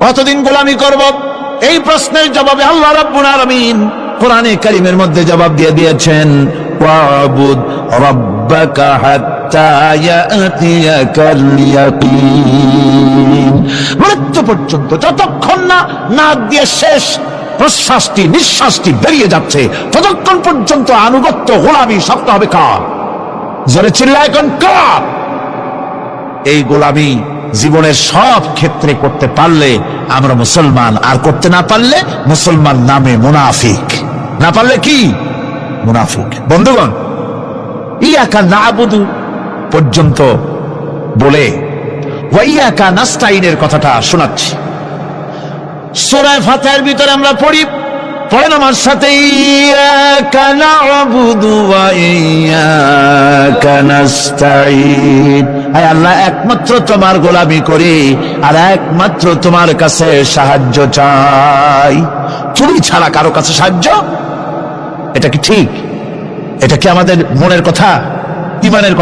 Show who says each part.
Speaker 1: কতদিন গোলামি করব? এই প্রশ্নের জবাবে আল্লাহ রাব্বুল আলামিন কোরআনে কারীমের মধ্যে জবাব দিয়ে দিয়েছেন, ওয়াবুদ রাব্বাকা হাত্তা ইয়াতিয়াকাল ইয়াকিন। মৃত্যু পর্যন্ত যতক্ষণ না নাক দিয়ে শেষ প্রশ্বাসটি নিঃশ্বাসটি বেরিয়ে যাচ্ছে, ততক্ষণ পর্যন্ত আনুগত্য গোলামি শক্ত হবে কার? জোরে চিল্লায় এখন কার? এই গোলামি জীবনের সব ক্ষেত্রে করতে পারলে আমরা মুসলমান, আর করতে না পারলে মুসলমান নামে মুনাফিক। না পারলে কি? মুনাফিক। বন্ধুগণ, ইয়াকা নাবুদু পর্যন্ত বলে ওয়া ইয়াকা নাস্তাইনের কথাটা শোনাচ্ছি। সূরা ফাতিহার ভিতরে আমরা পড়েন আমার সাথে, ইয়াকা নাবুদু ওয়া ইয়াকা নাস্তাইন। আয় আল্লাহ, একমাত্র তোমার গোলামি করি আর একমাত্র তোমার কাছে সাহায্য চাই। তুমি ছাড়া কারো কাছে সাহায্য? এটা কি ঠিক? এটা কি আমাদের মনের কথা, ইমানের কথা?